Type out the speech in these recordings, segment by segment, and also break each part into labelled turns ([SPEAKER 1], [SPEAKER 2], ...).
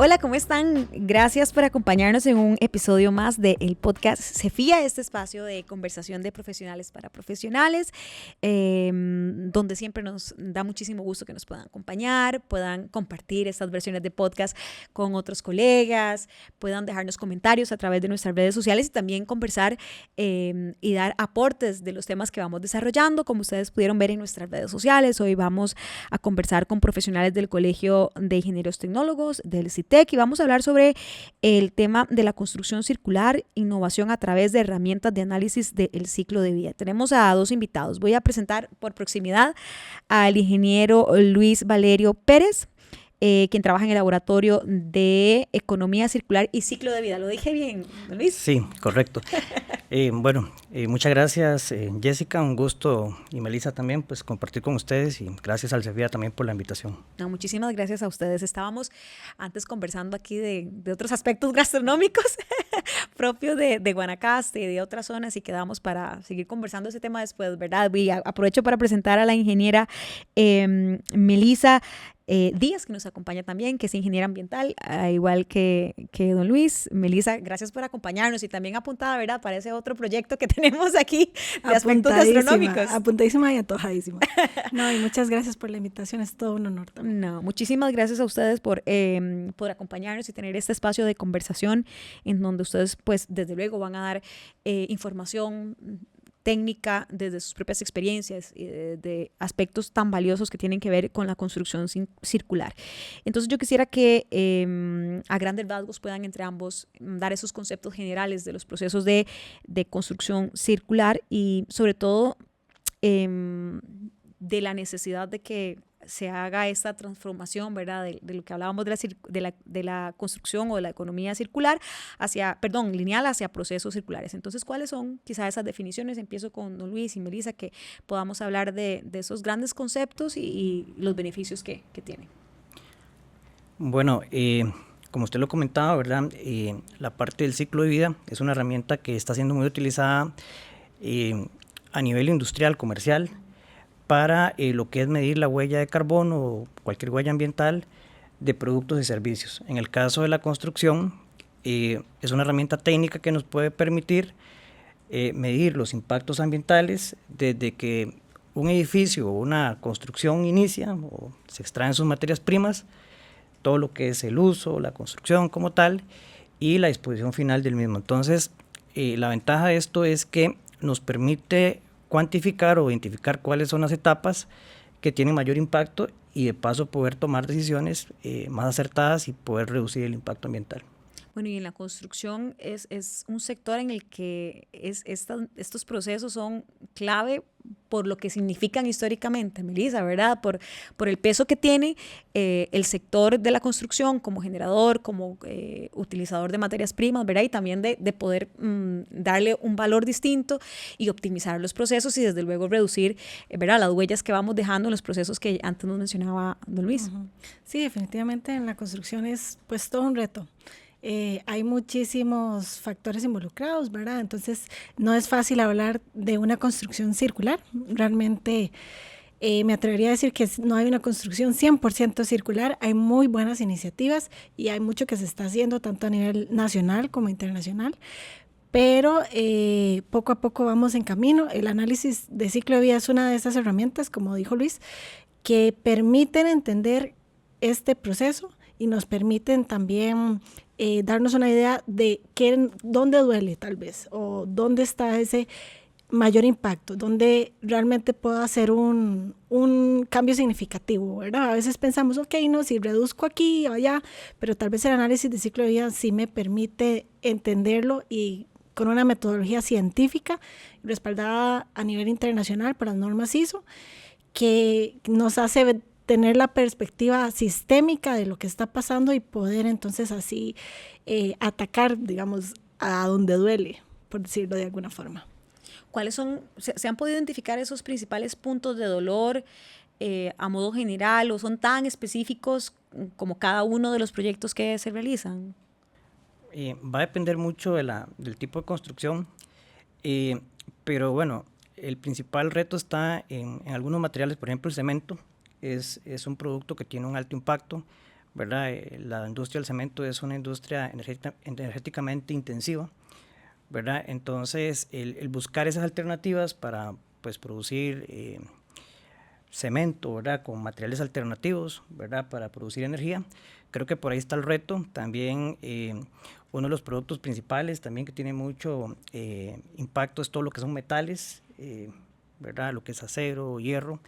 [SPEAKER 1] Hola, ¿cómo están? Gracias por acompañarnos en un episodio más del podcast Cefía, este espacio de conversación de profesionales para profesionales, donde siempre nos da muchísimo gusto que nos puedan acompañar, puedan compartir estas versiones de podcast con otros colegas, puedan dejarnos comentarios a través de nuestras redes sociales y también conversar y dar aportes de los temas que vamos desarrollando. Como ustedes pudieron ver en nuestras redes sociales, hoy vamos a conversar con profesionales del Colegio de Ingenieros Tecnólogos, del CITEC, y vamos a hablar sobre el tema de la construcción circular, innovación a través de herramientas de análisis del ciclo de vida. Tenemos a dos invitados. Voy a presentar por proximidad al ingeniero Luis Valerio Pérez, quien trabaja en el Laboratorio de Economía Circular y Ciclo de Vida. ¿Lo dije bien, Luis?
[SPEAKER 2] Sí, correcto. Muchas gracias, Jessica, un gusto, y Melissa también, pues compartir con ustedes, y gracias al Cefía también por la invitación.
[SPEAKER 1] No, muchísimas gracias a ustedes. Estábamos antes conversando aquí de otros aspectos gastronómicos propios de Guanacaste y de otras zonas, y quedamos para seguir conversando ese tema después, ¿verdad? Y aprovecho para presentar a la ingeniera Melissa Díaz, que nos acompaña también, que es ingeniera ambiental, igual que don Luis. Melissa, gracias por acompañarnos y también apuntada, ¿verdad?, para ese otro proyecto que tenemos aquí de aspectos gastronómicos.
[SPEAKER 3] Apuntadísima y antojadísima. No, y muchas gracias por la invitación, es todo un honor también.
[SPEAKER 1] No, muchísimas gracias a ustedes por acompañarnos y tener este espacio de conversación en donde ustedes, pues, desde luego van a dar información técnica desde sus propias experiencias y de aspectos tan valiosos que tienen que ver con la construcción circular. Entonces yo quisiera que a grandes rasgos puedan entre ambos dar esos conceptos generales de los procesos de construcción circular y sobre todo de la necesidad de que se haga esta transformación, ¿verdad?, de lo que hablábamos de la construcción o de la economía circular lineal hacia procesos circulares. Entonces, ¿cuáles son quizás esas definiciones? Empiezo con don Luis y Melissa, que podamos hablar de esos grandes conceptos y los beneficios que tienen.
[SPEAKER 2] Bueno, como usted lo comentaba, ¿verdad?, la parte del ciclo de vida es una herramienta que está siendo muy utilizada a nivel industrial, comercial, para lo que es medir la huella de carbono o cualquier huella ambiental de productos y servicios. En el caso de la construcción, es una herramienta técnica que nos puede permitir medir los impactos ambientales desde que un edificio o una construcción inicia o se extraen sus materias primas, todo lo que es el uso, la construcción como tal y la disposición final del mismo. Entonces, la ventaja de esto es que nos permite cuantificar o identificar cuáles son las etapas que tienen mayor impacto y de paso poder tomar decisiones más acertadas y poder reducir el impacto ambiental.
[SPEAKER 1] Bueno, y en la construcción es un sector en el que estos procesos son clave por lo que significan históricamente, Melissa, ¿verdad? Por el peso que tiene el sector de la construcción como generador, como utilizador de materias primas, ¿verdad? Y también de poder darle un valor distinto y optimizar los procesos y desde luego reducir, ¿verdad?, las huellas que vamos dejando en los procesos que antes nos mencionaba don Luis.
[SPEAKER 3] Uh-huh. Sí, definitivamente en la construcción es pues todo un reto. Hay muchísimos factores involucrados, ¿verdad? Entonces no es fácil hablar de una construcción circular. Realmente me atrevería a decir que no hay una construcción 100% circular. Hay muy buenas iniciativas y hay mucho que se está haciendo tanto a nivel nacional como internacional. Pero poco a poco vamos en camino. El análisis de ciclo de vida es una de esas herramientas, como dijo Luis, que permiten entender este proceso y nos permiten también darnos una idea de dónde duele tal vez, o dónde está ese mayor impacto, dónde realmente puedo hacer un cambio significativo, ¿verdad? A veces pensamos, ok, no, si reduzco aquí o allá, pero tal vez el análisis de ciclo de vida sí me permite entenderlo y con una metodología científica respaldada a nivel internacional por las normas ISO, que nos hace tener la perspectiva sistémica de lo que está pasando y poder entonces así atacar, digamos, a donde duele, por decirlo de alguna forma.
[SPEAKER 1] ¿Cuáles se han podido identificar esos principales puntos de dolor a modo general o son tan específicos como cada uno de los proyectos que se realizan?
[SPEAKER 2] Va a depender mucho del tipo de construcción, pero bueno, el principal reto está en algunos materiales. Por ejemplo, el cemento es un producto que tiene un alto impacto ¿verdad? La industria del cemento es una industria energéticamente intensiva, ¿verdad? Entonces, el buscar esas alternativas para pues, producir cemento, ¿verdad? Con materiales alternativos, ¿verdad? Para producir energía, creo que por ahí está el reto. También uno de los productos principales también que tiene mucho impacto es todo lo que son metales, ¿verdad? Lo que es acero, hierro,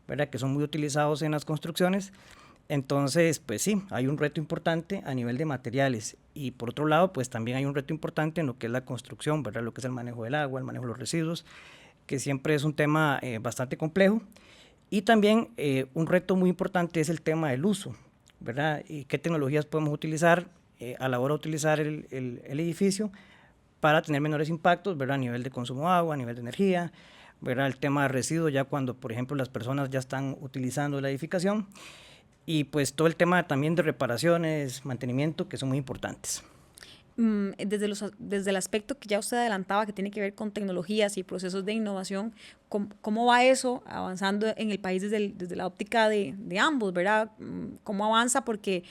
[SPEAKER 2] ¿verdad? Que son muy utilizados en las construcciones. Entonces, pues sí, hay un reto importante a nivel de materiales y por otro lado, pues también hay un reto importante en lo que es la construcción, ¿verdad? Lo que es el manejo del agua, el manejo de los residuos, que siempre es un tema bastante complejo. Y también un reto muy importante es el tema del uso, ¿verdad? Y qué tecnologías podemos utilizar a la hora de utilizar el edificio para tener menores impactos, ¿verdad? A nivel de consumo de agua, a nivel de energía, ¿verdad? El tema de residuos, ya cuando, por ejemplo, las personas ya están utilizando la edificación. Y pues todo el tema también de reparaciones, mantenimiento, que son muy importantes.
[SPEAKER 1] Desde el aspecto que ya usted adelantaba, que tiene que ver con tecnologías y procesos de innovación, ¿cómo va eso avanzando en el país desde la óptica de ambos, ¿verdad? ¿Cómo avanza? Porque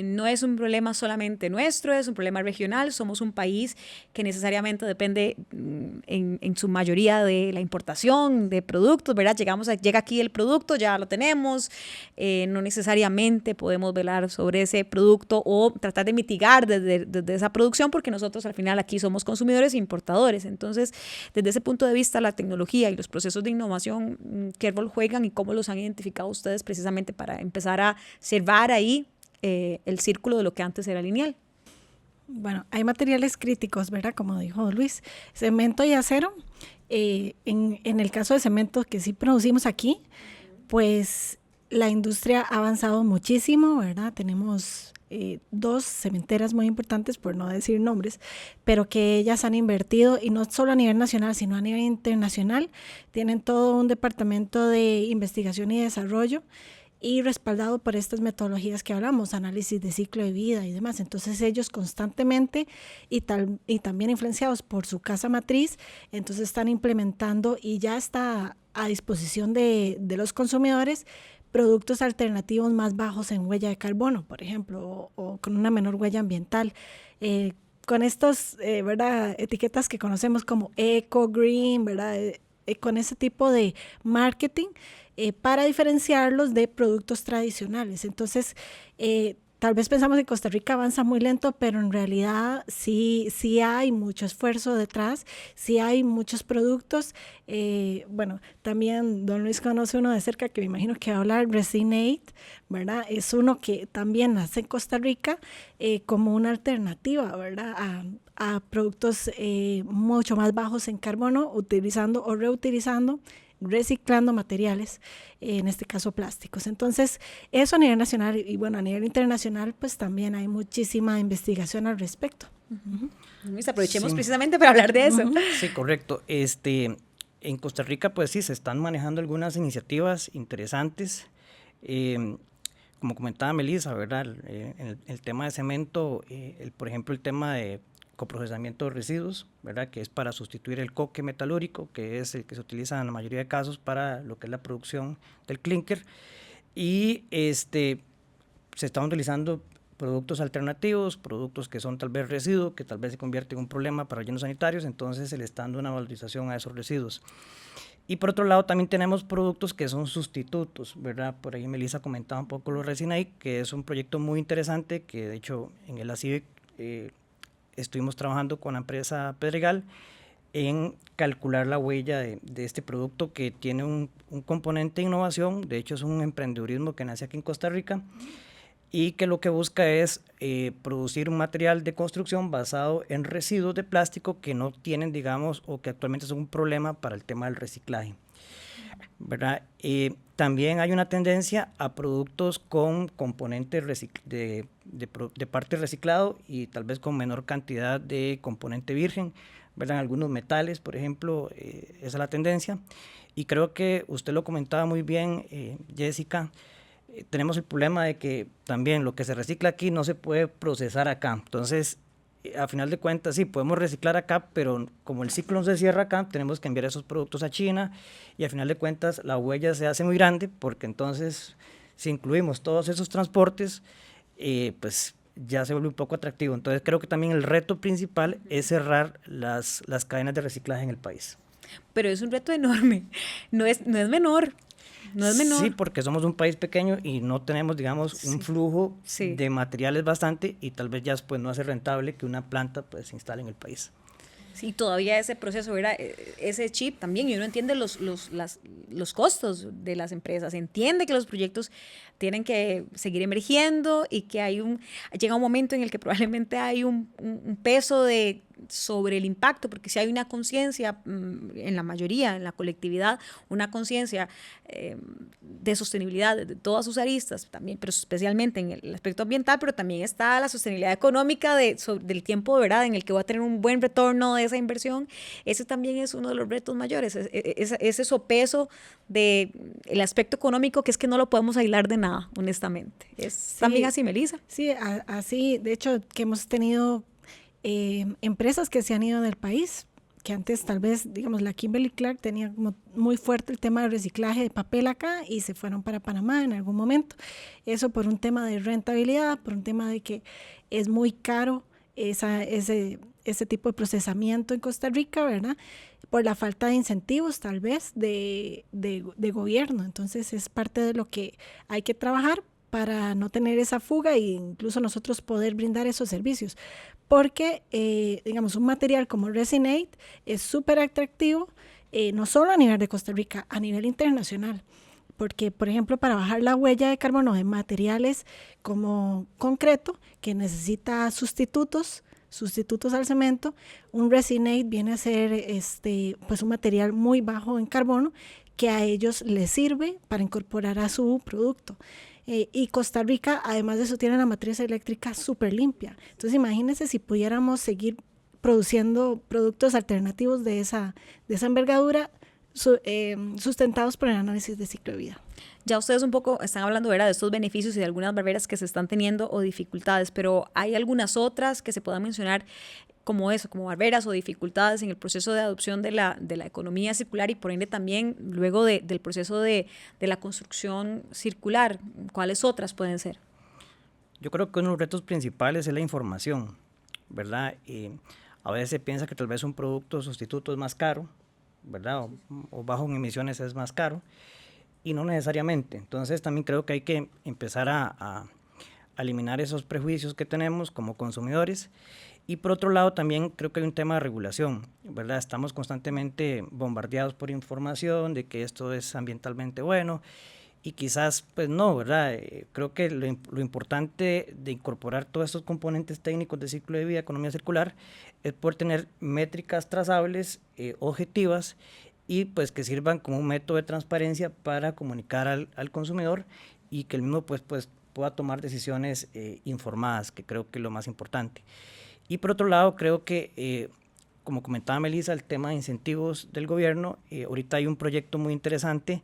[SPEAKER 1] no es un problema solamente nuestro, es un problema regional. Somos un país que necesariamente depende en su mayoría de la importación de productos, ¿verdad? Llega aquí el producto, ya lo tenemos, no necesariamente podemos velar sobre ese producto o tratar de mitigar desde esa producción, porque nosotros al final aquí somos consumidores e importadores. Entonces, desde ese punto de vista, la tecnología y los procesos de innovación, ¿qué rol juegan y cómo los han identificado ustedes precisamente para empezar a cerrar ahí el círculo de lo que antes era lineal?
[SPEAKER 3] Bueno, hay materiales críticos, ¿verdad? Como dijo Luis, cemento y acero. En el caso de cemento que sí producimos aquí, pues la industria ha avanzado muchísimo, ¿verdad? Tenemos 2 cementeras muy importantes, por no decir nombres, pero que ellas han invertido, y no solo a nivel nacional, sino a nivel internacional. Tienen todo un departamento de investigación y desarrollo y respaldado por estas metodologías que hablamos, análisis de ciclo de vida y demás. Entonces ellos constantemente y también influenciados por su casa matriz, entonces están implementando y ya está a disposición de los consumidores productos alternativos más bajos en huella de carbono, por ejemplo, o con una menor huella ambiental. Con estos, ¿verdad? Etiquetas que conocemos como eco, green, ¿verdad? Con ese tipo de marketing, para diferenciarlos de productos tradicionales. Entonces, tal vez pensamos que Costa Rica avanza muy lento, pero en realidad sí hay mucho esfuerzo detrás, sí hay muchos productos. Bueno, también don Luis conoce uno de cerca que me imagino que va a hablar, Resinate, ¿verdad? Es uno que también nace en Costa Rica como una alternativa, ¿verdad? A productos mucho más bajos en carbono, utilizando o reutilizando, reciclando materiales, en este caso plásticos. Entonces, eso a nivel nacional y bueno, a nivel internacional, pues también hay muchísima investigación al respecto.
[SPEAKER 1] Luis, aprovechemos precisamente para hablar de eso.
[SPEAKER 2] Sí, correcto. En Costa Rica, pues sí, se están manejando algunas iniciativas interesantes. Como comentaba Melissa, ¿verdad? El tema de cemento, por ejemplo, el tema de coprocesamiento de residuos, ¿verdad? Que es para sustituir el coque metalúrico, que es el que se utiliza en la mayoría de casos para lo que es la producción del clinker. Y se están utilizando productos alternativos, productos que son tal vez residuos, que tal vez se convierten en un problema para rellenos sanitarios, entonces se le está dando una valorización a esos residuos. Y por otro lado también tenemos productos que son sustitutos, ¿verdad? Por ahí Melissa comentaba un poco los Resinate, que es un proyecto muy interesante que de hecho en el ACIBIC estuvimos trabajando con la empresa Pedregal en calcular la huella de este producto que tiene un componente de innovación. De hecho es un emprendedurismo que nace aquí en Costa Rica y que lo que busca es producir un material de construcción basado en residuos de plástico que no tienen, digamos, o que actualmente son un problema para el tema del reciclaje, ¿verdad? También hay una tendencia a productos con componentes de parte reciclado y tal vez con menor cantidad de componente virgen, ¿verdad? Algunos metales, por ejemplo, esa es la tendencia. Y creo que usted lo comentaba muy bien, Jessica, tenemos el problema de que también lo que se recicla aquí no se puede procesar acá. Entonces, a final de cuentas, sí, podemos reciclar acá, pero como el ciclo no se cierra acá, tenemos que enviar esos productos a China y a final de cuentas la huella se hace muy grande porque entonces si incluimos todos esos transportes, pues ya se vuelve un poco atractivo. Entonces creo que también el reto principal es cerrar las cadenas de reciclaje en el país.
[SPEAKER 1] Pero es un reto enorme, no es menor. No es menor.
[SPEAKER 2] Sí, porque somos un país pequeño y no tenemos, digamos, un flujo de materiales bastante, y tal vez ya pues no hace rentable que una planta pues se instale en el país.
[SPEAKER 1] Sí, todavía ese proceso, ¿verdad? Ese chip también, y uno entiende los costos de las empresas, entiende que los proyectos tienen que seguir emergiendo y que llega un momento en el que probablemente hay un peso sobre el impacto, porque si hay una conciencia en la mayoría, en la colectividad, una conciencia de sostenibilidad de todas sus aristas, también, pero especialmente en el aspecto ambiental, pero también está la sostenibilidad económica del tiempo, ¿verdad?, en el que va a tener un buen retorno de esa inversión. Ese también es uno de los retos mayores, ese sopeso del aspecto económico, que es que no lo podemos aislar de nada, honestamente. Sí, también así, Melissa.
[SPEAKER 3] Sí, así, de hecho, que hemos tenido empresas que se han ido del país, que antes tal vez, digamos, la Kimberly-Clark tenía como muy fuerte el tema de reciclaje de papel acá y se fueron para Panamá en algún momento. Eso por un tema de rentabilidad, por un tema de que es muy caro ese tipo de procesamiento en Costa Rica, ¿verdad? Por la falta de incentivos tal vez de gobierno. Entonces es parte de lo que hay que trabajar para no tener esa fuga e incluso nosotros poder brindar esos servicios. Porque, digamos, un material como Resin-8 es súper atractivo, no solo a nivel de Costa Rica, a nivel internacional. Porque, por ejemplo, para bajar la huella de carbono de materiales como concreto, que necesita sustitutos al cemento, un Resin-8 viene a ser pues un material muy bajo en carbono que a ellos les sirve para incorporar a su producto. Y Costa Rica, además de eso, tiene una matriz eléctrica súper limpia. Entonces, imagínense si pudiéramos seguir produciendo productos alternativos de esa envergadura, sustentados por el análisis de ciclo de vida.
[SPEAKER 1] Ya ustedes un poco están hablando, ¿verdad?, de estos beneficios y de algunas barreras que se están teniendo o dificultades, pero hay algunas otras que se puedan mencionar como eso, como barreras o dificultades en el proceso de adopción de la economía circular y por ende también luego del proceso de la construcción circular. ¿Cuáles otras pueden ser?
[SPEAKER 2] Yo creo que uno de los retos principales es la información, ¿verdad? A veces se piensa que tal vez un producto sustituto es más caro, ¿verdad? O bajo en emisiones es más caro, y no necesariamente. Entonces también creo que hay que empezar a eliminar esos prejuicios que tenemos como consumidores. Y por otro lado también creo que hay un tema de regulación, ¿verdad? Estamos constantemente bombardeados por información de que esto es ambientalmente bueno y quizás pues no, ¿verdad? Creo que lo importante de incorporar todos estos componentes técnicos de ciclo de vida, economía circular, es poder tener métricas trazables, objetivas, y pues que sirvan como un método de transparencia para comunicar al consumidor y que el mismo pues pueda tomar decisiones informadas, que creo que es lo más importante. Y por otro lado, creo que, como comentaba Melissa, el tema de incentivos del gobierno, ahorita hay un proyecto muy interesante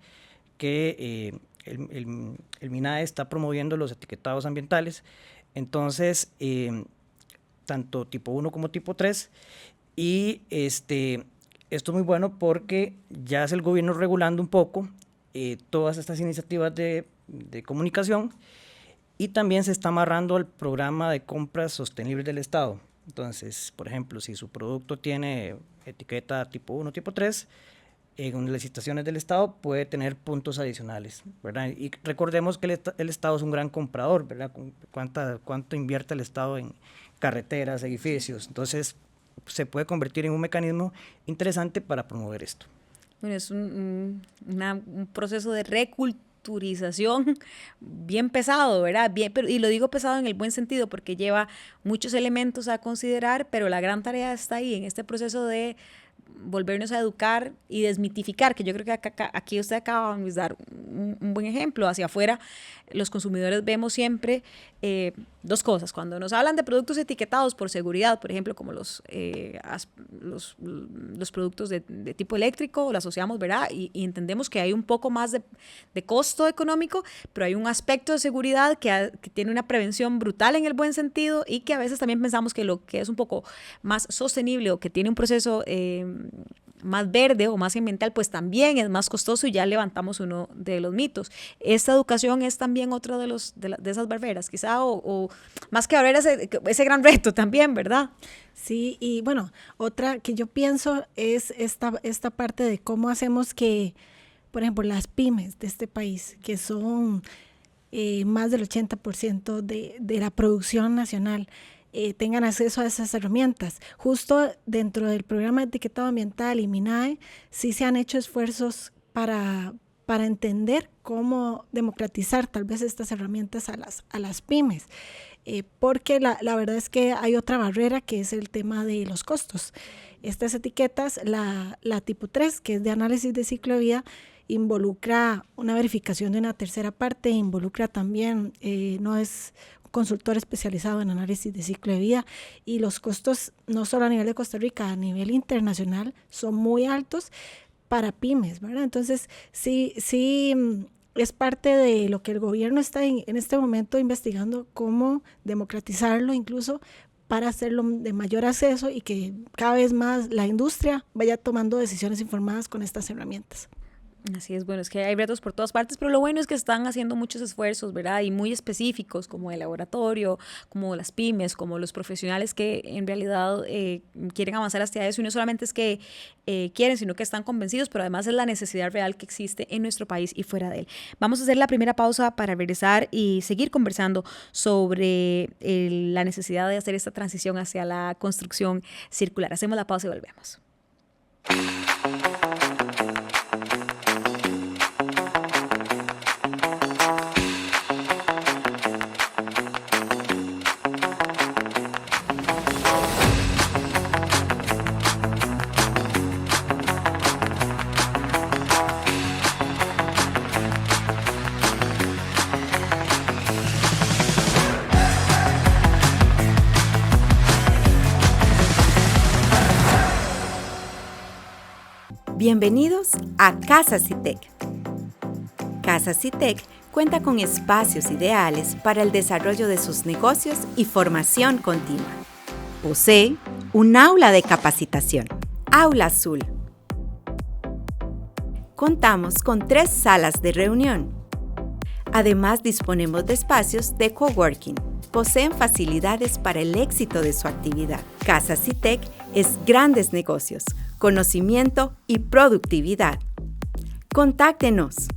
[SPEAKER 2] que el MINAE está promoviendo los etiquetados ambientales, entonces, tanto tipo 1 como tipo 3, y esto es muy bueno porque ya es el gobierno regulando un poco todas estas iniciativas de comunicación, y también se está amarrando al programa de compras sostenibles del Estado. Entonces, por ejemplo, si su producto tiene etiqueta tipo 1, tipo 3, en las licitaciones del Estado puede tener puntos adicionales, ¿verdad? Y recordemos que el Estado es un gran comprador, ¿verdad? ¿Cuánto invierte el Estado en carreteras, edificios? Entonces, se puede convertir en un mecanismo interesante para promover esto.
[SPEAKER 1] Bueno, es un proceso de reculturación bien pesado, ¿verdad? Y lo digo pesado en el buen sentido porque lleva muchos elementos a considerar, pero la gran tarea está ahí, en este proceso de volvernos a educar y desmitificar, que yo creo que aquí usted acaba de dar un buen ejemplo. Hacia afuera, los consumidores vemos siempre dos cosas. Cuando nos hablan de productos etiquetados por seguridad, por ejemplo, como los productos de tipo eléctrico, lo asociamos, ¿verdad? Y entendemos que hay un poco más de costo económico, pero hay un aspecto de seguridad que tiene una prevención brutal en el buen sentido y que a veces también pensamos que lo que es un poco más sostenible o que tiene un proceso más verde o más ambiental, pues también es más costoso y ya levantamos uno de los mitos. Esta educación es también otro de esas barreras, quizá, o más que barreras, ese gran reto también, ¿verdad?
[SPEAKER 3] Sí, y bueno, otra que yo pienso es esta parte de cómo hacemos que, por ejemplo, las pymes de este país, que son más del 80% de la producción nacional, tengan acceso a esas herramientas. Justo dentro del programa de etiquetado ambiental y MINAE, sí se han hecho esfuerzos para entender cómo democratizar tal vez estas herramientas a las pymes. Porque la verdad es que hay otra barrera que es el tema de los costos. Estas etiquetas, la tipo 3, que es de análisis de ciclo de vida, involucra una verificación de una tercera parte, involucra también, no es consultor especializado en análisis de ciclo de vida, y los costos, no solo a nivel de Costa Rica, a nivel internacional, son muy altos para pymes, ¿verdad? Entonces, sí, es parte de lo que el gobierno está en este momento investigando, cómo democratizarlo incluso para hacerlo de mayor acceso y que cada vez más la industria vaya tomando decisiones informadas con estas herramientas.
[SPEAKER 1] Así es, bueno, es que hay retos por todas partes, pero lo bueno es que están haciendo muchos esfuerzos, ¿verdad? Y muy específicos, como el laboratorio, como las pymes, como los profesionales que en realidad quieren avanzar hacia eso. Y no solamente es que quieren, sino que están convencidos, pero además es la necesidad real que existe en nuestro país y fuera de él. Vamos a hacer la primera pausa para regresar y seguir conversando sobre la necesidad de hacer esta transición hacia la construcción circular. Hacemos la pausa y volvemos.
[SPEAKER 4] Bienvenidos a Casa CITEC. Casa CITEC cuenta con espacios ideales para el desarrollo de sus negocios y formación continua. Posee un aula de capacitación, Aula Azul. Contamos con 3 salas de reunión. Además, disponemos de espacios de coworking. Poseen facilidades para el éxito de su actividad. Casa CITEC es grandes negocios, conocimiento y productividad. Contáctenos.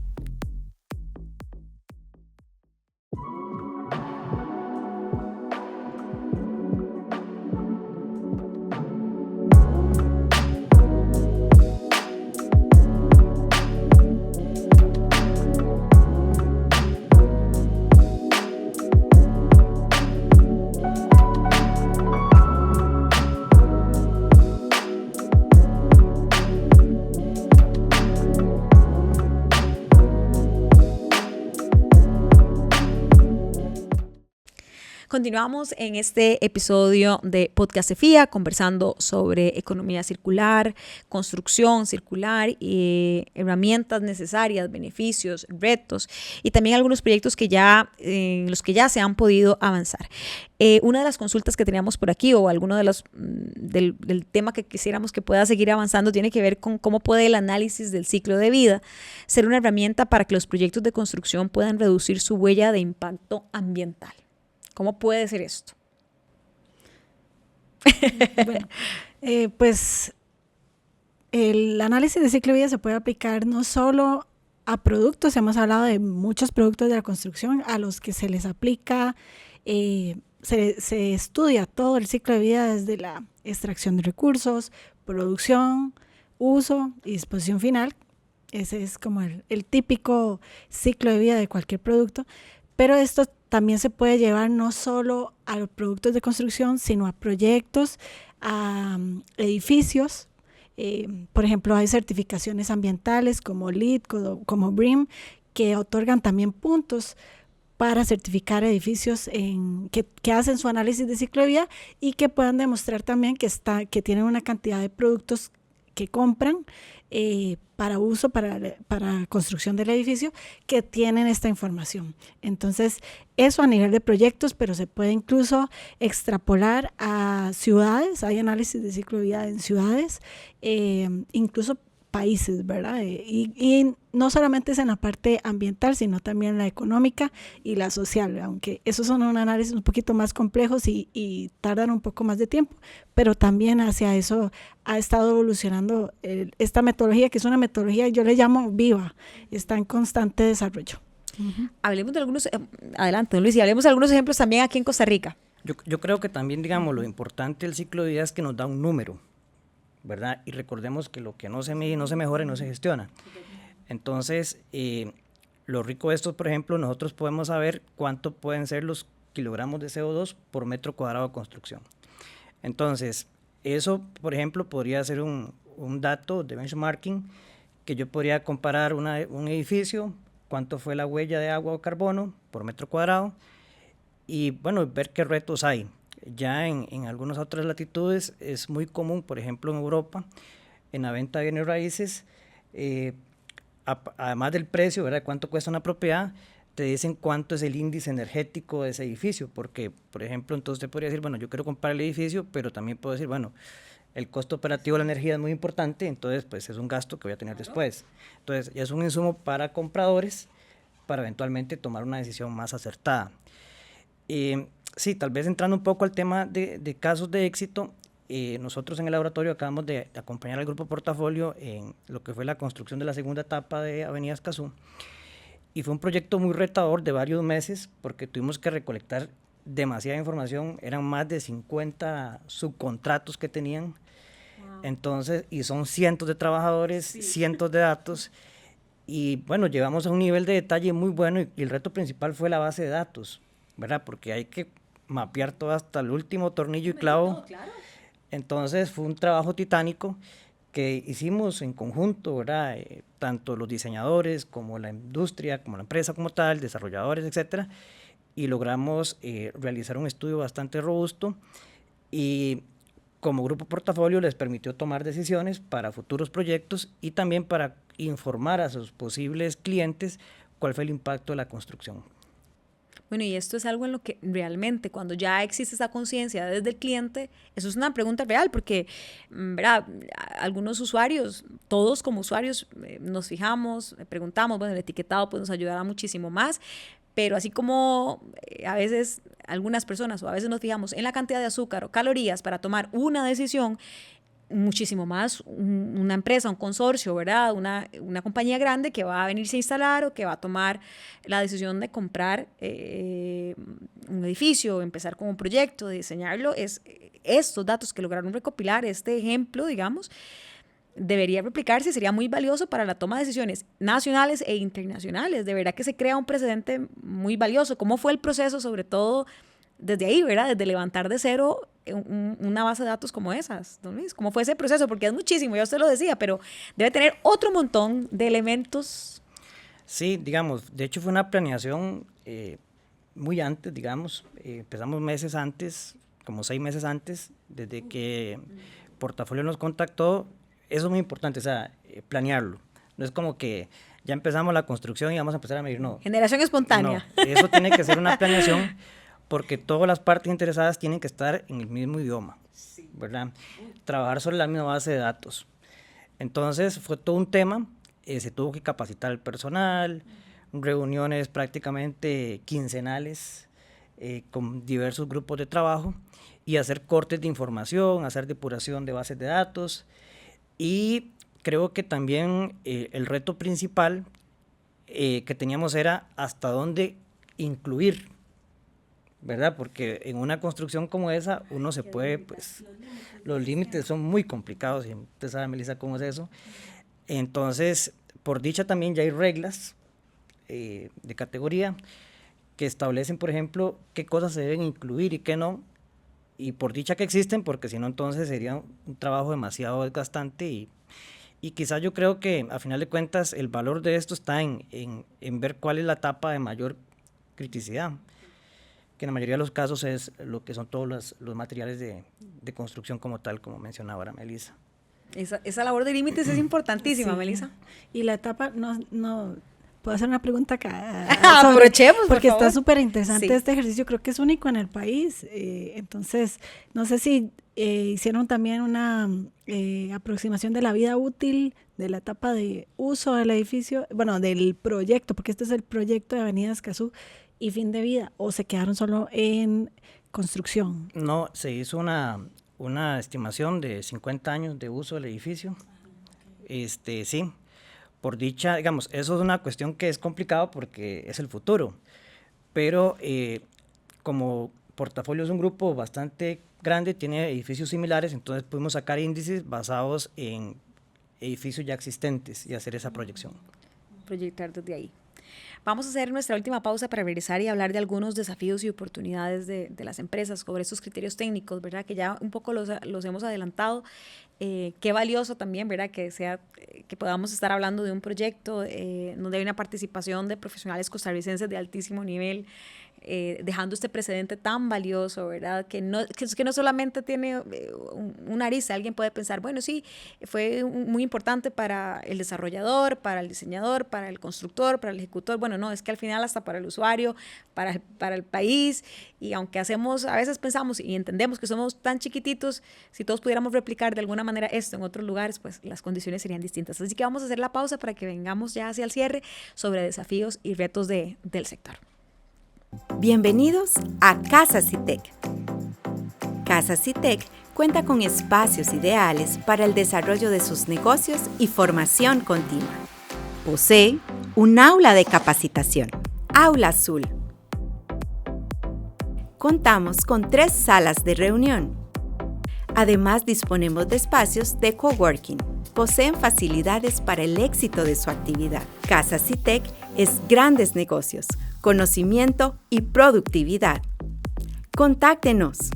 [SPEAKER 1] Continuamos en este episodio de Podcast CEFIA conversando sobre economía circular, construcción circular, y herramientas necesarias, beneficios, retos y también algunos proyectos en los que ya se han podido avanzar. Una de las consultas que teníamos por aquí o alguno de los del tema que quisiéramos que pueda seguir avanzando tiene que ver con cómo puede el análisis del ciclo de vida ser una herramienta para que los proyectos de construcción puedan reducir su huella de impacto ambiental. ¿Cómo puede ser esto?
[SPEAKER 3] Bueno, pues el análisis de ciclo de vida se puede aplicar no solo a productos, hemos hablado de muchos productos de la construcción a los que se les aplica, se estudia todo el ciclo de vida desde la extracción de recursos, producción, uso y disposición final. Ese es como el típico ciclo de vida de cualquier producto, pero esto también se puede llevar no solo a los productos de construcción, sino a proyectos, a edificios. Por ejemplo, hay certificaciones ambientales como LEED, como BREEAM, que otorgan también puntos para certificar edificios que hacen su análisis de ciclo de vida y que puedan demostrar también que tienen una cantidad de productos que compran para uso, para construcción del edificio, que tienen esta información. Entonces, eso a nivel de proyectos, pero se puede incluso extrapolar a ciudades, hay análisis de ciclo de vida en ciudades, incluso países, ¿verdad? Y no solamente es en la parte ambiental, sino también la económica y la social, aunque esos son un análisis un poquito más complejos y tardan un poco más de tiempo, pero también hacia eso ha estado evolucionando esta metodología, que es una metodología, yo le llamo viva, está en constante desarrollo.
[SPEAKER 1] Hablemos de algunos, adelante, don Luis, y hablemos de algunos ejemplos también aquí en Costa Rica.
[SPEAKER 2] Yo creo que también, digamos, lo importante del ciclo de vida es que nos da un número, ¿verdad? Y recordemos que lo que no se mide, no se mejora y no se gestiona. Entonces, lo rico de esto, por ejemplo, nosotros podemos saber cuánto pueden ser los kilogramos de CO2 por metro cuadrado de construcción. Entonces, eso, por ejemplo, podría ser un dato de benchmarking que yo podría comparar un edificio, cuánto fue la huella de agua o carbono por metro cuadrado y, bueno, ver qué retos hay. Ya en algunas otras latitudes es muy común, por ejemplo en Europa, en la venta de bienes raíces, además del precio, ¿verdad? Cuánto cuesta una propiedad, te dicen cuánto es el índice energético de ese edificio, porque, por ejemplo, entonces te podría decir, bueno, yo quiero comprar el edificio, pero también puedo decir, bueno, el costo operativo de la energía es muy importante, entonces pues es un gasto que voy a tener después. Entonces ya es un insumo para compradores para eventualmente tomar una decisión más acertada. Sí, tal vez entrando un poco al tema de casos de éxito, nosotros en el laboratorio acabamos de acompañar al grupo Portafolio en lo que fue la construcción de la segunda etapa de Avenida Escazú, y fue un proyecto muy retador de varios meses porque tuvimos que recolectar demasiada información, eran más de 50 subcontratos que tenían, entonces, y son cientos de trabajadores, cientos de datos, y bueno, llegamos a un nivel de detalle muy bueno y el reto principal fue la base de datos, ¿verdad? Porque hay que mapear todo hasta el último tornillo y clavo. Claro. Entonces fue un trabajo titánico que hicimos en conjunto, ¿verdad? Tanto los diseñadores como la industria, como la empresa como tal, desarrolladores, etcétera, y logramos realizar un estudio bastante robusto y como grupo Portafolio les permitió tomar decisiones para futuros proyectos y también para informar a sus posibles clientes cuál fue el impacto de la construcción.
[SPEAKER 1] Bueno, y esto es algo en lo que realmente cuando ya existe esa conciencia desde el cliente, eso es una pregunta real porque, ¿verdad? Algunos usuarios, todos como usuarios nos fijamos, preguntamos, bueno, el etiquetado pues nos ayudará muchísimo más, pero así como a veces algunas personas o a veces nos fijamos en la cantidad de azúcar o calorías para tomar una decisión, muchísimo más una empresa, un consorcio, ¿verdad? Una compañía grande que va a venirse a instalar o que va a tomar la decisión de comprar un edificio, empezar con un proyecto, de diseñarlo, es estos datos que lograron recopilar, este ejemplo, digamos, debería replicarse y sería muy valioso para la toma de decisiones nacionales e internacionales. De verdad que se crea un precedente muy valioso. ¿Cómo fue el proceso, sobre todo desde ahí, ¿verdad? Desde levantar de cero una base de datos como esas, don Luis. ¿Cómo fue ese proceso? Porque es muchísimo, ya usted lo decía, pero debe tener otro montón de elementos.
[SPEAKER 2] Sí, digamos, de hecho fue una planeación muy antes, digamos, empezamos meses antes, como 6 meses antes, desde que Portafolio nos contactó. Eso es muy importante, o sea, planearlo. No es como que ya empezamos la construcción y vamos a empezar a medir, no.
[SPEAKER 1] Generación espontánea.
[SPEAKER 2] No, eso tiene que ser una planeación porque todas las partes interesadas tienen que estar en el mismo idioma, ¿verdad? Trabajar sobre la misma base de datos. Entonces fue todo un tema, se tuvo que capacitar el personal, reuniones prácticamente quincenales con diversos grupos de trabajo y hacer cortes de información, hacer depuración de bases de datos. Y creo que también el reto principal que teníamos era hasta dónde incluir, ¿verdad? Porque en una construcción como esa uno se puede, pues, los límites son muy complicados, y usted sabe, Melissa, cómo es eso. Entonces, por dicha también ya hay reglas de categoría que establecen, por ejemplo, qué cosas se deben incluir y qué no, y por dicha que existen, porque si no entonces sería un trabajo demasiado desgastante y quizás yo creo que a final de cuentas el valor de esto está en ver cuál es la etapa de mayor criticidad, que en la mayoría de los casos es lo que son todos los materiales de construcción como tal, como mencionaba ahora Melissa.
[SPEAKER 1] Esa labor de límites es importantísima,
[SPEAKER 3] Sí.
[SPEAKER 1] Melissa.
[SPEAKER 3] Y la etapa, no puedo hacer una pregunta acá.
[SPEAKER 1] Aprovechemos, por
[SPEAKER 3] porque
[SPEAKER 1] favor.
[SPEAKER 3] está súper interesante
[SPEAKER 1] Sí.
[SPEAKER 3] este ejercicio, creo que es único en el país. Entonces, no sé si hicieron también una aproximación de la vida útil, de la etapa de uso del edificio, bueno, del proyecto, porque este es el proyecto de Avenida Escazú, y fin de vida, o se quedaron solo en construcción.
[SPEAKER 2] No, se hizo una estimación de 50 años de uso del edificio. Sí, por dicha, digamos, eso es una cuestión que es complicado porque es el futuro, pero como Portafolio es un grupo bastante grande, tiene edificios similares, entonces pudimos sacar índices basados en edificios ya existentes y hacer esa proyección.
[SPEAKER 1] Proyectar desde ahí. Vamos a hacer nuestra última pausa para regresar y hablar de algunos desafíos y oportunidades de las empresas sobre estos criterios técnicos, ¿verdad? Que ya un poco los hemos adelantado. Qué valioso también, ¿verdad? Que podamos estar hablando de un proyecto donde hay una participación de profesionales costarricenses de altísimo nivel, dejando este precedente tan valioso, ¿verdad? Que no solamente tiene una arista. Alguien puede pensar, bueno, sí, fue muy importante para el desarrollador, para el diseñador, para el constructor, para el ejecutor. Bueno, no, es que al final hasta para el usuario, para el país, y aunque a veces pensamos y entendemos que somos tan chiquititos, si todos pudiéramos replicar de alguna manera esto en otros lugares, pues las condiciones serían distintas. Así que vamos a hacer la pausa para que vengamos ya hacia el cierre sobre desafíos y retos del sector.
[SPEAKER 4] Bienvenidos a Casa CITEC. Casa CITEC cuenta con espacios ideales para el desarrollo de sus negocios y formación continua. Posee un aula de capacitación, Aula Azul. Contamos con 3 salas de reunión. Además, disponemos de espacios de coworking. Poseen facilidades para el éxito de su actividad. Casa CITEC es grandes negocios, conocimiento y productividad. Contáctenos.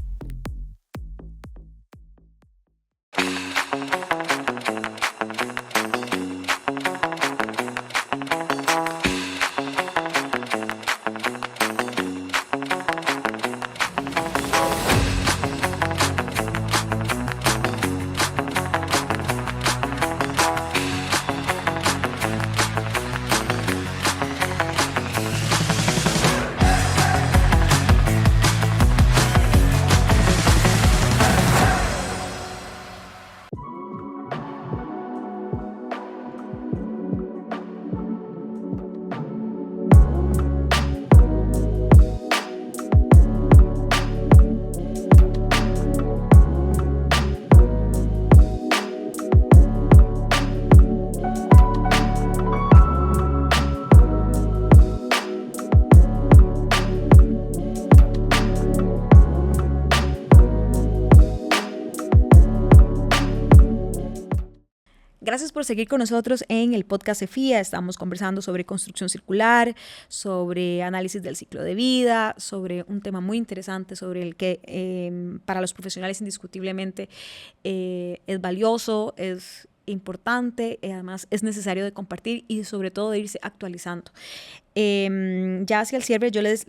[SPEAKER 1] Gracias por seguir con nosotros en el podcast CEFIA. Estamos conversando sobre construcción circular, sobre análisis del ciclo de vida, sobre un tema muy interesante sobre el que para los profesionales indiscutiblemente es valioso, es importante, además es necesario de compartir y sobre todo de irse actualizando. Ya hacia el cierre yo les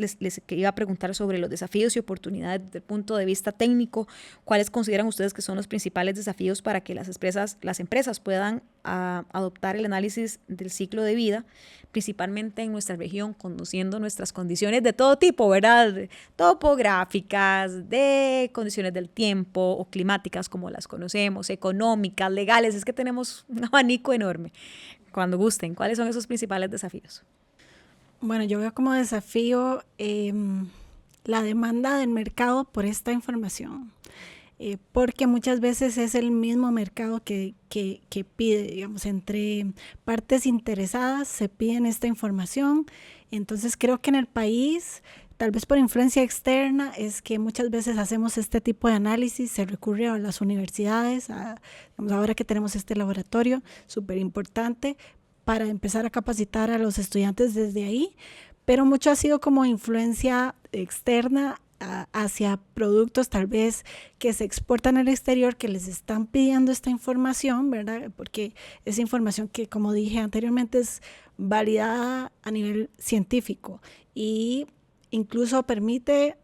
[SPEAKER 1] iba a preguntar sobre los desafíos y oportunidades desde el punto de vista técnico. ¿Cuáles consideran ustedes que son los principales desafíos para que las empresas puedan adoptar el análisis del ciclo de vida, principalmente en nuestra región, conociendo nuestras condiciones de todo tipo, ¿verdad? Topográficas, de condiciones del tiempo o climáticas como las conocemos, económicas, legales? Es que tenemos un abanico enorme. Cuando gusten, ¿cuáles son esos principales desafíos?
[SPEAKER 3] Bueno, yo veo como desafío la demanda del mercado por esta información, porque muchas veces es el mismo mercado que pide, digamos, entre partes interesadas se piden esta información. Entonces creo que en el país, tal vez por influencia externa, es que muchas veces hacemos este tipo de análisis, se recurre a las universidades, digamos, ahora que tenemos este laboratorio súper importante, para empezar a capacitar a los estudiantes desde ahí, pero mucho ha sido como influencia externa hacia productos tal vez que se exportan al exterior, que les están pidiendo esta información, ¿verdad? Porque es información que, como dije anteriormente, es validada a nivel científico y incluso permite,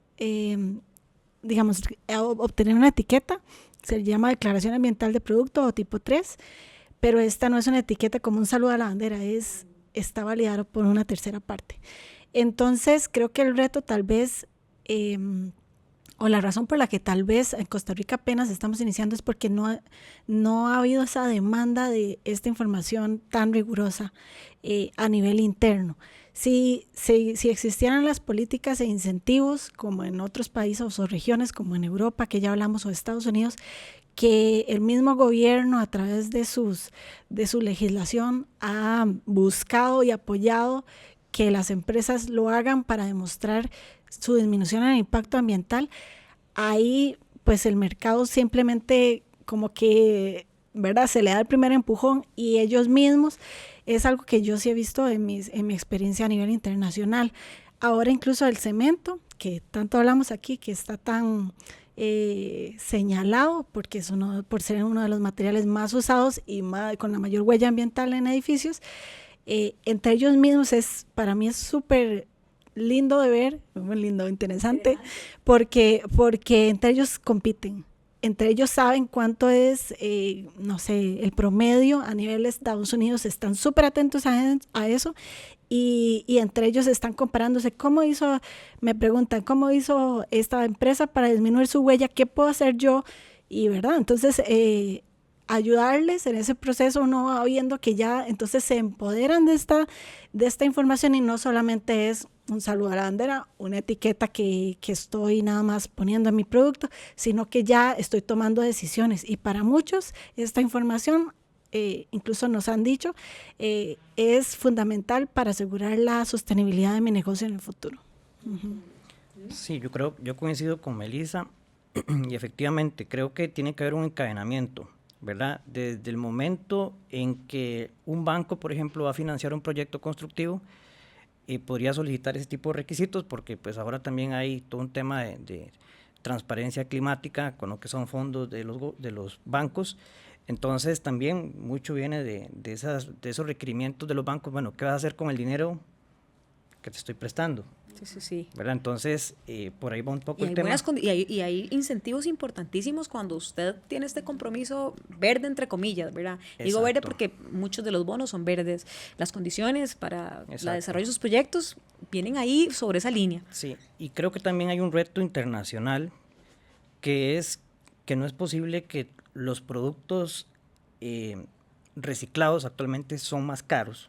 [SPEAKER 3] digamos, obtener una etiqueta se llama declaración ambiental de producto o tipo 3, pero esta no es una etiqueta como un saludo a la bandera, está validado por una tercera parte. Entonces creo que el reto tal vez, o la razón por la que tal vez en Costa Rica apenas estamos iniciando es porque no ha habido esa demanda de esta información tan rigurosa a nivel interno. Si existieran las políticas e incentivos como en otros países o regiones como en Europa, que ya hablamos, o Estados Unidos, que el mismo gobierno a través de su legislación ha buscado y apoyado que las empresas lo hagan para demostrar su disminución en el impacto ambiental, ahí pues el mercado simplemente como que, ¿verdad?, se le da el primer empujón y ellos mismos, es algo que yo sí he visto en mi experiencia a nivel internacional. Ahora incluso el cemento, que tanto hablamos aquí, que está tan señalado porque por ser uno de los materiales más usados y con la mayor huella ambiental en edificios, entre ellos mismos para mí es súper lindo de ver, muy lindo, interesante, porque entre ellos compiten, entre ellos saben cuánto es, no sé, el promedio a nivel de Estados Unidos, están súper atentos a eso, y entre ellos están comparándose, me preguntan, ¿cómo hizo esta empresa para disminuir su huella? ¿Qué puedo hacer yo? Y verdad, entonces ayudarles en ese proceso, uno va viendo que ya entonces se empoderan de esta información y no solamente es un saludo a la bandera, una etiqueta que estoy nada más poniendo en mi producto, sino que ya estoy tomando decisiones. Y para muchos esta información, incluso nos han dicho, es fundamental para asegurar la sostenibilidad de mi negocio en el futuro. Uh-huh.
[SPEAKER 2] Sí, yo coincido con Melissa y efectivamente creo que tiene que haber un encadenamiento, ¿verdad? Desde el momento en que un banco, por ejemplo, va a financiar un proyecto constructivo, podría solicitar ese tipo de requisitos, porque pues ahora también hay todo un tema de transparencia climática con lo que son fondos de los bancos. Entonces también mucho viene de esos requerimientos de los bancos. Bueno, ¿qué vas a hacer con el dinero que te estoy prestando?
[SPEAKER 1] Sí.
[SPEAKER 2] ¿Verdad? Entonces, por ahí va un poco el tema.
[SPEAKER 1] Y hay incentivos importantísimos cuando usted tiene este compromiso verde, entre comillas, ¿verdad? Exacto. Digo verde porque muchos de los bonos son verdes. Las condiciones para el desarrollo de sus proyectos vienen ahí sobre esa línea.
[SPEAKER 2] Sí, y creo que también hay un reto internacional que es que no es posible que los productos reciclados actualmente son más caros,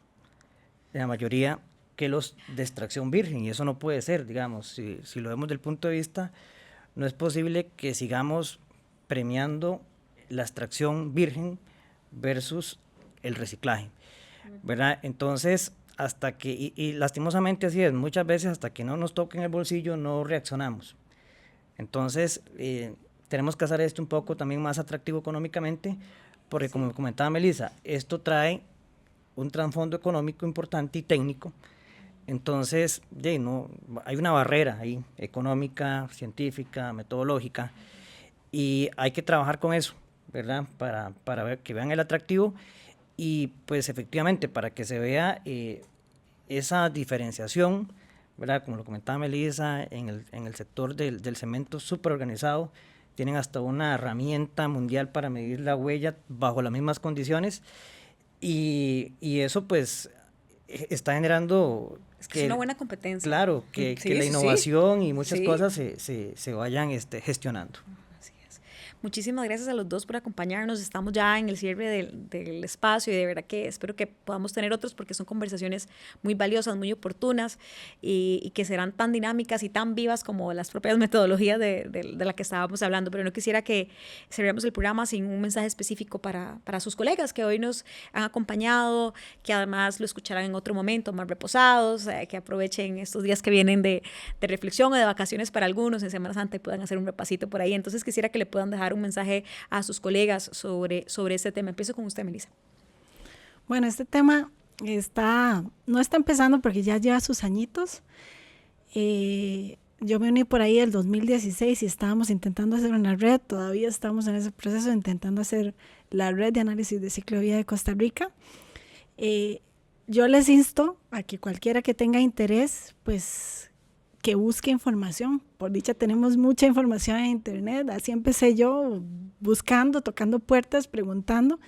[SPEAKER 2] la mayoría, que los de extracción virgen, y eso no puede ser, digamos, si lo vemos desde el punto de vista, no es posible que sigamos premiando la extracción virgen versus el reciclaje, ¿verdad? Entonces, hasta que, y lastimosamente así es, muchas veces hasta que no nos toque en el bolsillo no reaccionamos. Entonces, tenemos que hacer esto un poco también más atractivo económicamente, porque como comentaba Melissa, esto trae un trasfondo económico importante y técnico. Entonces, hay una barrera ahí, económica, científica, metodológica, y hay que trabajar con eso, ¿verdad? Para ver que vean el atractivo y pues efectivamente para que se vea esa diferenciación, ¿verdad? Como lo comentaba Melissa, en el sector del cemento súper organizado, tienen hasta una herramienta mundial para medir la huella bajo las mismas condiciones, y eso pues está generando...
[SPEAKER 1] Es una buena competencia.
[SPEAKER 2] Claro, que la innovación y muchas cosas se vayan gestionando.
[SPEAKER 1] Así es. Muchísimas gracias a los dos por acompañarnos. Estamos ya en el cierre del espacio y de verdad que espero que podamos tener otros porque son conversaciones muy valiosas, muy oportunas y que serán tan dinámicas y tan vivas como las propias metodologías de la que estábamos hablando. Pero no quisiera que cerremos el programa sin un mensaje específico para sus colegas que hoy nos han acompañado, que además lo escucharán en otro momento más reposados, que aprovechen estos días que vienen de reflexión o de vacaciones para algunos en Semana Santa y puedan hacer un repasito por ahí. Entonces quisiera que le puedan dejar un mensaje a sus colegas sobre este tema. Empiezo con usted, Melissa.
[SPEAKER 3] Bueno, este tema no está empezando porque ya lleva sus añitos. Yo me uní por ahí el 2016 y estábamos intentando hacer una red, todavía estamos en ese proceso intentando hacer la red de análisis de ciclo de vida de Costa Rica. Yo les insto a que cualquiera que tenga interés, pues que busque información. Por dicha tenemos mucha información en internet, así empecé yo, buscando, tocando puertas, preguntando,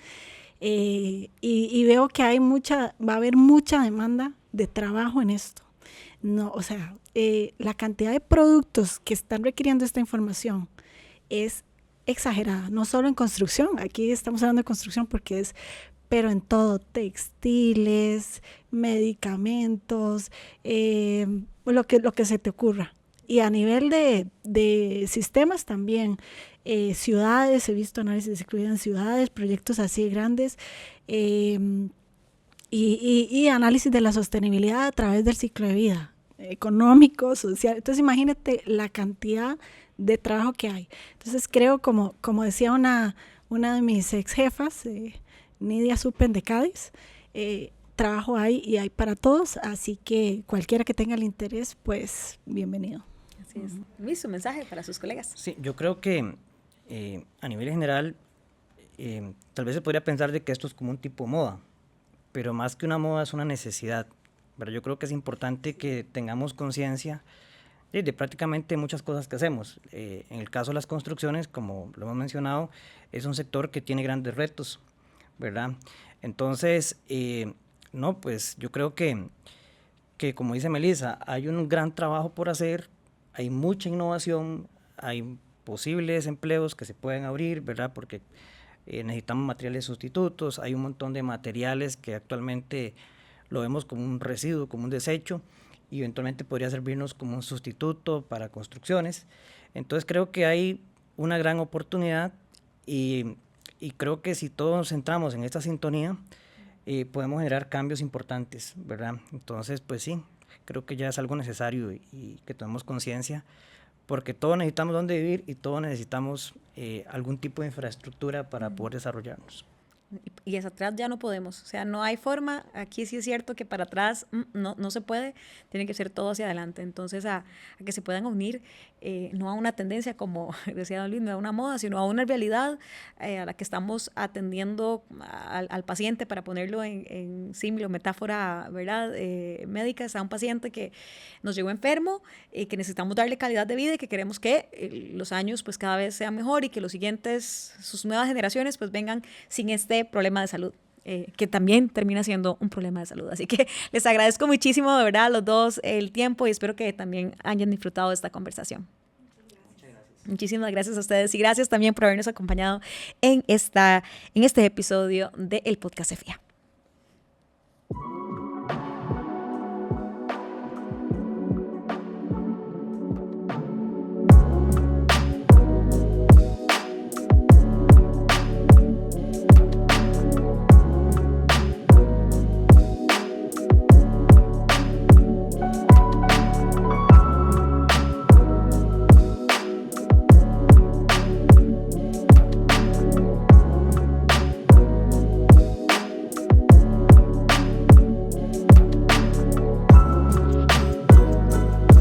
[SPEAKER 3] y veo que va a haber mucha demanda de trabajo en esto. No, o sea, la cantidad de productos que están requiriendo esta información es exagerada, no solo en construcción, aquí estamos hablando de construcción pero en todo, textiles, medicamentos, lo que se te ocurra. Y a nivel de sistemas también, ciudades, he visto análisis de ciclo de vida en ciudades, proyectos así grandes, y análisis de la sostenibilidad a través del ciclo de vida, económico, social. Entonces imagínate la cantidad de trabajo que hay. Entonces creo, como decía una de mis ex jefas, Nidia Supen de Cádiz, trabajo hay y hay para todos, así que cualquiera que tenga el interés, pues bienvenido.
[SPEAKER 1] Así es. Luis, su mensaje para sus colegas.
[SPEAKER 2] Sí, yo creo que a nivel general, tal vez se podría pensar de que esto es como un tipo de moda, pero más que una moda es una necesidad. Pero yo creo que es importante que tengamos conciencia de prácticamente muchas cosas que hacemos. En el caso de las construcciones, como lo hemos mencionado, es un sector que tiene grandes retos, ¿verdad? Entonces, no, pues yo creo que como dice Melissa, hay un gran trabajo por hacer, hay mucha innovación, hay posibles empleos que se pueden abrir, ¿verdad? Porque necesitamos materiales sustitutos, hay un montón de materiales que actualmente lo vemos como un residuo, como un desecho, y eventualmente podría servirnos como un sustituto para construcciones. Entonces creo que hay una gran oportunidad y creo que si todos nos centramos en esta sintonía, podemos generar cambios importantes, ¿verdad? Entonces, pues sí, creo que ya es algo necesario y que tomemos conciencia, porque todos necesitamos dónde vivir y todos necesitamos algún tipo de infraestructura para poder desarrollarnos.
[SPEAKER 1] Y hacia atrás ya no podemos, o sea, no hay forma, aquí sí es cierto que para atrás no se puede, tiene que ser todo hacia adelante, entonces a que se puedan unir, no a una tendencia como decía don Luis, no a una moda, sino a una realidad a la que estamos atendiendo al paciente, para ponerlo en símil o metáfora, ¿verdad? Médica, a un paciente que nos llegó enfermo, que necesitamos darle calidad de vida y que queremos que los años pues cada vez sean mejor y que los siguientes, sus nuevas generaciones pues vengan sin este problema de salud, que también termina siendo un problema de salud. Así que les agradezco muchísimo, de verdad, a los dos el tiempo y espero que también hayan disfrutado de esta conversación. Muchísimas gracias a ustedes y gracias también por habernos acompañado en este episodio del podcast CEFIA.